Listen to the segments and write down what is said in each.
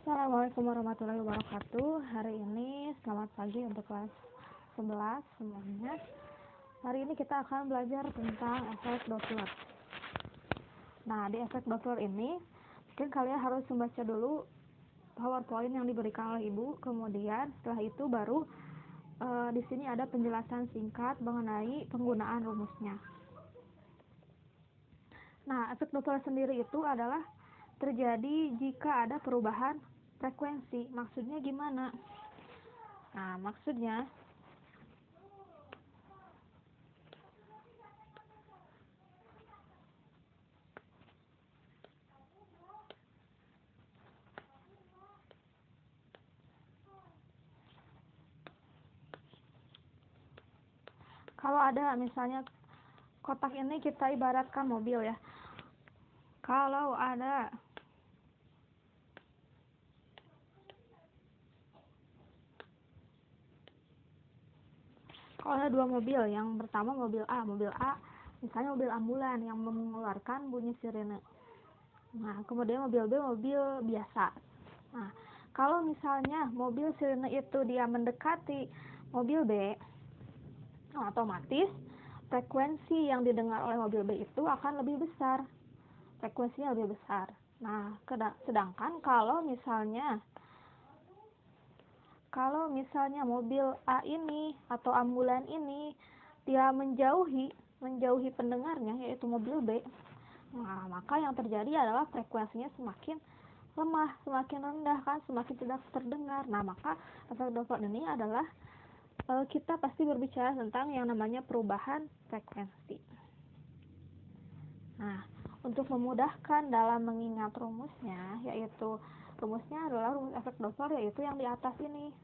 Assalamualaikum warahmatullahi wabarakatuh. Hari ini selamat pagi untuk kelas 11 semuanya. Hari ini kita akan belajar tentang efek Doppler. Nah, di efek Doppler ini mungkin kalian harus membaca dulu PowerPoint yang diberikan oleh Ibu. Kemudian setelah itu baru di sini ada penjelasan singkat mengenai penggunaan rumusnya. Nah, efek Doppler sendiri itu adalah terjadi jika ada perubahan frekuensi. Maksudnya gimana? Nah, maksudnya kalau ada misalnya kotak ini kita ibaratkan mobil ya. Kalau ada dua mobil, yang pertama mobil A misalnya mobil ambulan yang mengeluarkan bunyi sirene. Nah, kemudian mobil B mobil biasa. Nah, kalau misalnya mobil sirene itu dia mendekati mobil B, otomatis frekuensi yang didengar oleh mobil B itu akan lebih besar. Frekuensinya lebih besar. Nah, sedangkan kalau misalnya mobil A ini atau ambulan ini dia menjauhi pendengarnya, yaitu mobil B, nah maka yang terjadi adalah frekuensinya semakin lemah, semakin rendah kan, semakin tidak terdengar. Nah, maka efek Doppler ini adalah kita pasti berbicara tentang yang namanya perubahan frekuensi. Nah, untuk memudahkan dalam mengingat rumusnya, yaitu rumusnya adalah rumus efek Doppler, yaitu yang di atas ini,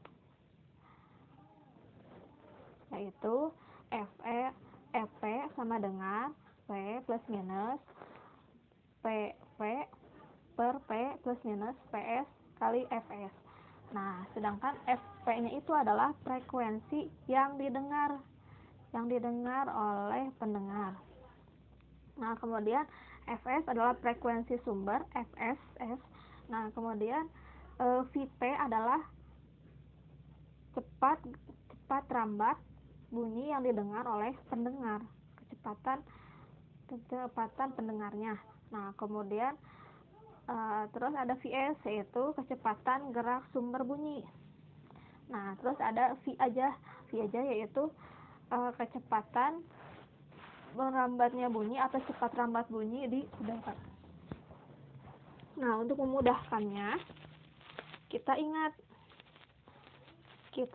yaitu Fp sama dengan P plus minus PV per P plus minus PS kali Fs. Nah, sedangkan Fp-nya itu adalah frekuensi yang didengar oleh pendengar. Nah, kemudian Fs adalah frekuensi sumber, Fss. Nah, kemudian Vp adalah cepat rambat bunyi yang didengar oleh pendengar, kecepatan pendengarnya. Nah, kemudian terus ada Vs, yaitu kecepatan gerak sumber bunyi. Nah, terus ada V aja yaitu kecepatan merambatnya bunyi atau cepat rambat bunyi di udara. Nah, untuk memudahkannya, kita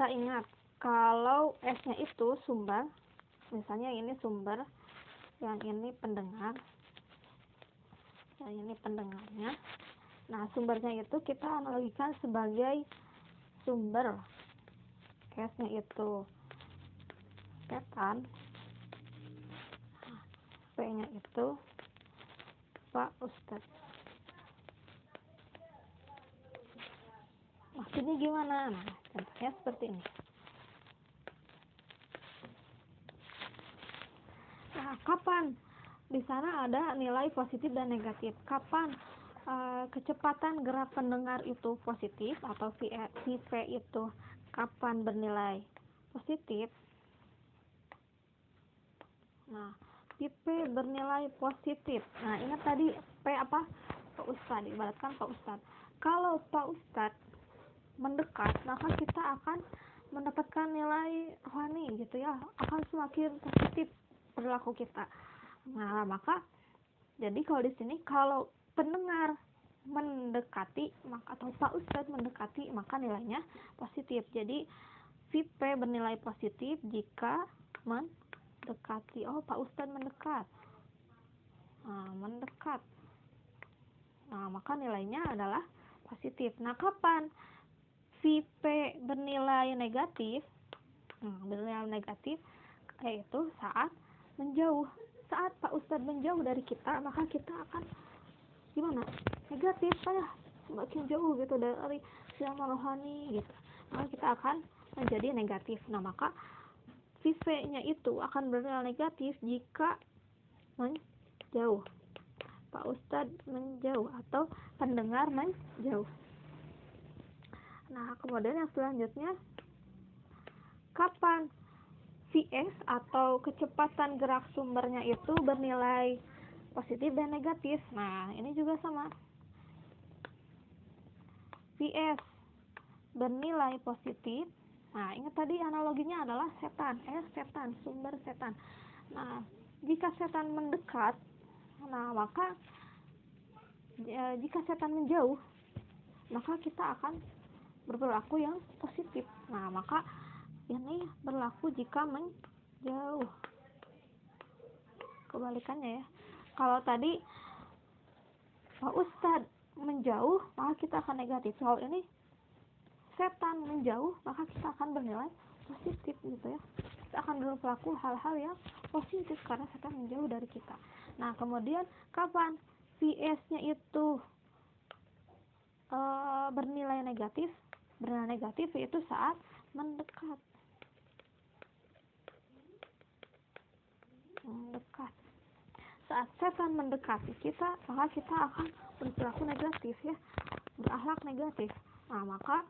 ingat kalau S-nya itu sumber, misalnya ini sumber, yang ini pendengar, yang ini pendengarnya. Nah, sumbernya itu kita analogikan sebagai sumber. S-nya itu setan, P-nya itu Pak Ustadz. Maksudnya gimana? Nah, contohnya seperti ini. Nah, kapan di sana ada nilai positif dan negatif? Kapan kecepatan gerak pendengar itu positif atau Vp itu kapan bernilai positif? Nah, Vp bernilai positif. Nah, ingat tadi P apa? Pak Ustadz, ibaratkan Pak Ustadz. Kalau Pak Ustadz mendekat, maka kita akan mendapatkan nilai rohani gitu ya, akan semakin positif perilaku kita. Nah, maka jadi kalau di sini kalau pendengar mendekati atau Pak Ustadz mendekati, maka nilainya positif. Jadi Vp bernilai positif jika mendekati. Oh, Pak Ustadz mendekat. Nah, maka nilainya adalah positif. Nah, kapan Vp bernilai negatif? Bernilai negatif yaitu saat menjauh. Saat Pak Ustadz menjauh dari kita, maka kita akan gimana? Negatif, saya semakin jauh gitu dari siang rohani gitu. Maka kita akan menjadi negatif. Nah, maka Vp-nya itu akan bernilai negatif jika menjauh. Pak Ustadz menjauh atau pendengar menjauh. Nah, kemudian yang selanjutnya, kapan Vs atau kecepatan gerak sumbernya itu bernilai positif dan negatif. Nah, ini juga sama. Vs bernilai positif. Nah, ingat tadi analoginya adalah setan, setan, sumber setan. Nah, jika setan mendekat, nah maka jika setan menjauh, maka kita akan berperilaku yang positif. Nah, maka ini berlaku jika menjauh. Kebalikannya ya. Kalau tadi Pak Ustadz menjauh, maka kita akan negatif. Kalau ini setan menjauh, maka kita akan bernilai positif gitu ya. Kita akan berperilaku hal-hal yang positif karena setan menjauh dari kita. Nah, kemudian kapan Vs-nya itu bernilai negatif? Bernilai negatif yaitu saat mendekat. Saat setan mendekati kita, maka kita akan berperilaku negatif ya, berakhlak negatif. Nah, maka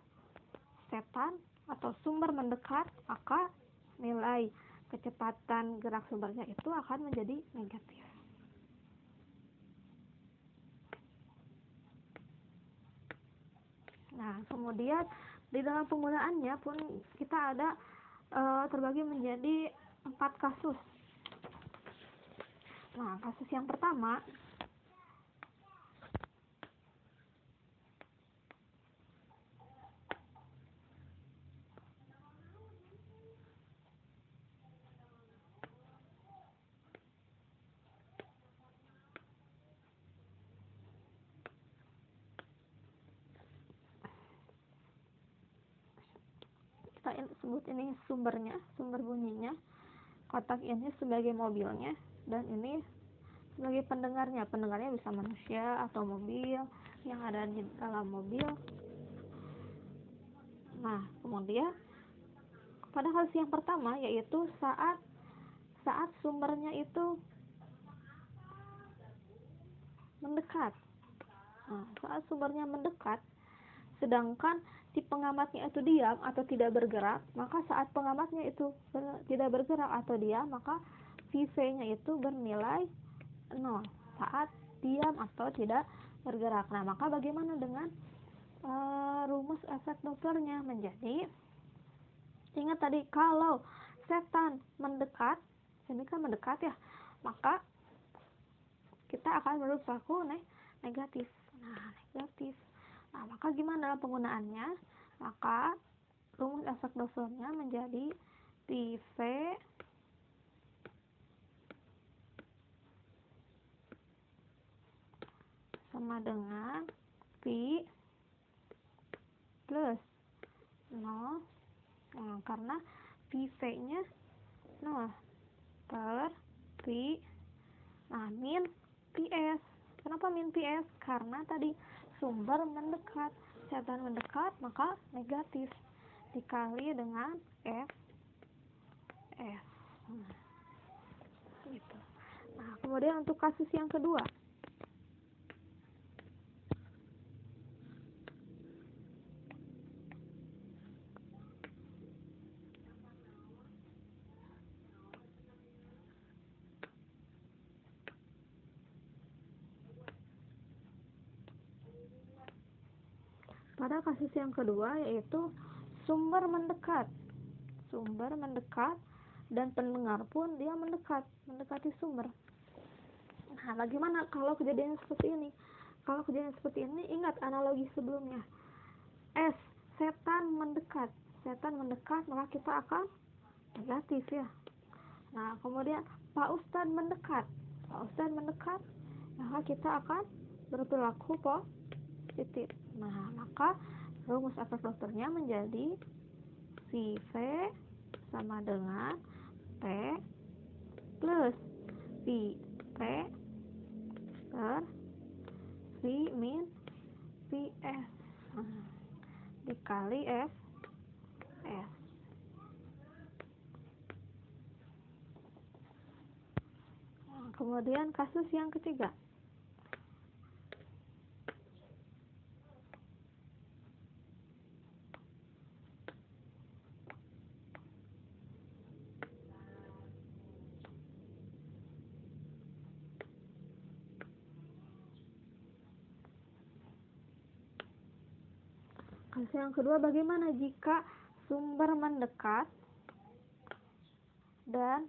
setan atau sumber mendekat, maka nilai kecepatan gerak sumbernya itu akan menjadi negatif. Nah, kemudian di dalam penggunaannya pun kita ada terbagi menjadi 4 kasus. Nah, kasus yang pertama, kita sebut ini sumbernya, sumber bunyinya. Kotak ini sebagai mobilnya, dan ini sebagai pendengarnya. Pendengarnya bisa manusia atau mobil yang ada di dalam mobil. Nah, kemudian pada kasus yang pertama, yaitu saat sumbernya itu mendekat. Nah, saat sumbernya mendekat, sedangkan si pengamatnya itu diam atau tidak bergerak, maka saat pengamatnya itu tidak bergerak atau diam, maka VV-nya itu bernilai 0 saat diam atau tidak bergerak. Nah, maka bagaimana dengan rumus efek Dopplernya? Menjadi, ingat tadi kalau setan mendekat, ini kan mendekat ya, maka kita akan berperilaku negatif. Nah, negatif. Nah, maka gimana penggunaannya? Maka rumus efek Dopplernya menjadi PV sama dengan P plus 0. Nah, karena PV-nya 0 per P. Nah, min PS. Kenapa min PS? Karena tadi sumber mendekat, setan mendekat, maka negatif dikali dengan F. Gitu. Nah, kemudian untuk kasus yang kedua, pada kasus yang kedua yaitu sumber mendekat dan pendengar pun dia mendekati sumber. Nah, bagaimana kalau kejadian seperti ini? Kalau kejadian seperti ini, ingat analogi sebelumnya. Setan mendekat, maka kita akan negatif ya. Nah, kemudian Pak Ustadz mendekat, maka kita akan berperilaku positif. Nah, maka rumus efek Dopplernya menjadi VV sama dengan P plus P per V min PS dikali F. Nah, kemudian kasus yang ketiga, Kasus yang kedua, bagaimana jika sumber mendekat dan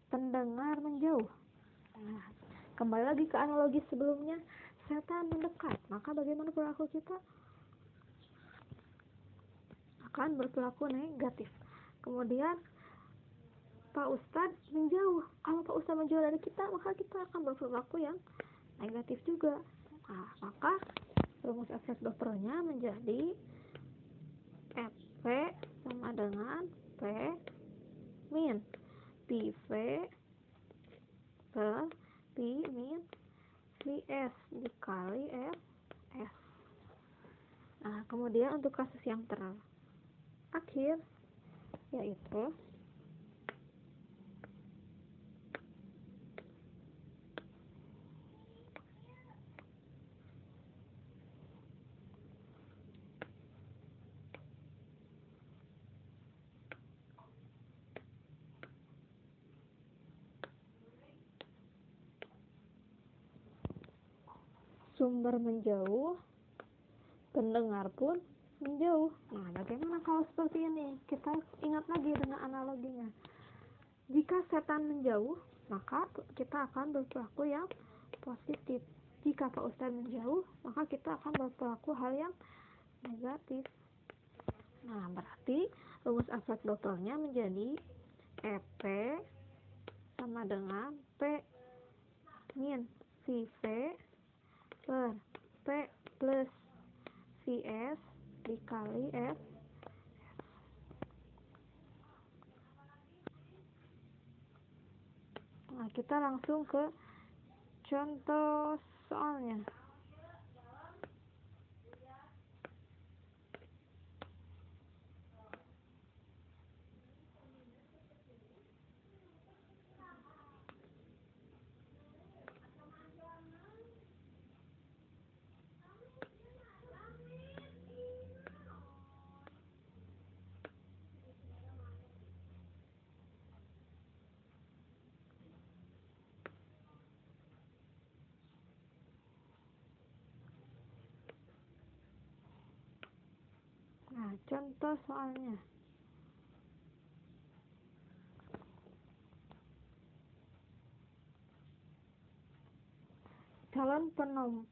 pendengar menjauh? Nah, kembali lagi ke analogi sebelumnya, setan mendekat, maka bagaimana perilaku kita? Akan berperilaku negatif. Kemudian Pak Ustadz menjauh. Kalau Pak Ustadz menjauh dari kita, maka kita akan berperilaku yang negatif juga. Nah, maka rumus efek Dopplernya menjadi Fp sama dengan P min PV per P min Vs dikali Fs. Nah, kemudian untuk kasus yang terakhir, yaitu sumber menjauh, pendengar pun menjauh. Nah, bagaimana kalau seperti ini? Kita ingat lagi dengan analoginya. Jika setan menjauh, maka kita akan berperilaku yang positif. Jika Pak Ustadz menjauh, maka kita akan berperilaku hal yang negatif. Nah, berarti rumus efek Dopplernya menjadi EP sama dengan P min VV per P plus Vs dikali F. Nah, kita langsung ke contoh soalnya. Nah, contoh soalnya. Calon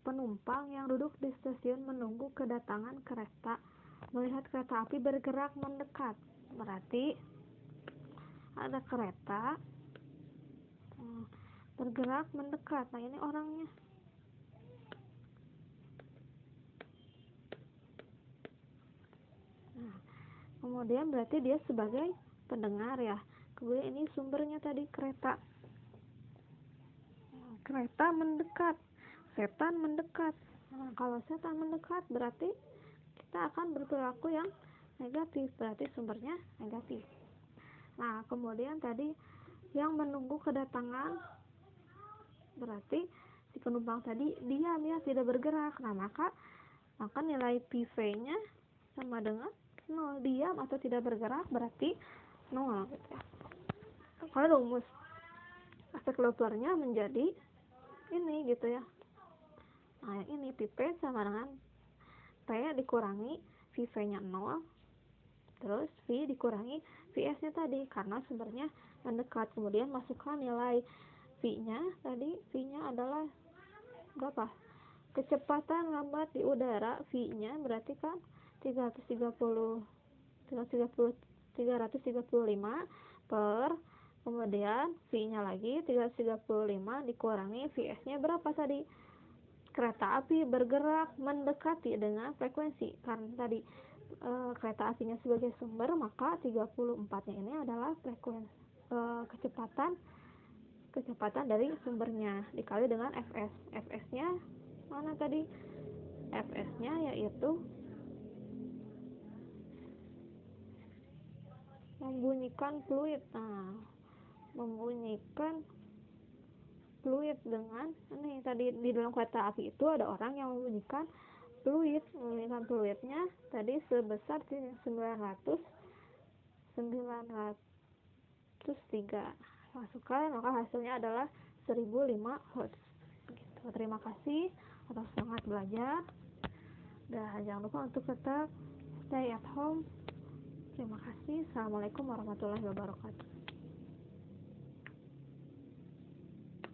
penumpang yang duduk di stasiun menunggu kedatangan kereta melihat kereta api bergerak mendekat. Berarti ada kereta bergerak mendekat. Nah, ini orangnya. Nah, kemudian berarti dia sebagai pendengar ya. Kemudian ini sumbernya tadi kereta. Kereta mendekat, setan mendekat. Nah, kalau setan mendekat berarti kita akan berperilaku yang negatif, berarti sumbernya negatif. Nah, kemudian tadi yang menunggu kedatangan, berarti si penumpang tadi diam ya, tidak bergerak. Nah, maka nilai PV-nya sama dengan 0. Diam atau tidak bergerak berarti 0 gitu ya. Kalau rumus efek Dopplernya menjadi ini gitu ya. Nah, yang ini PV sama dengan P dikurangi VV-nya 0, terus V dikurangi VS-nya tadi, karena sumbernya mendekat. Kemudian masukkan nilai V-nya tadi, V-nya adalah berapa? Kecepatan lambat di udara, V-nya berarti kan 335 per, kemudian V-nya lagi 335 dikurangi VS-nya berapa tadi? Kereta api bergerak mendekati dengan frekuensi. Karena tadi kereta apinya sebagai sumber, maka 34-nya ini adalah frekuensi kecepatan dari sumbernya dikali dengan Fs. Fs-nya mana tadi? Fs-nya yaitu membunyikan fluid. Nah, membunyikan fluid dengan ini tadi di dalam kereta api itu ada orang yang membunyikan fluidnya tadi sebesar 903 masukkan, maka hasilnya adalah 1005 Hz gitu. Terima kasih atas semangat belajar. Dan jangan lupa untuk tetap stay at home. Terima kasih. Assalamualaikum warahmatullahi wabarakatuh.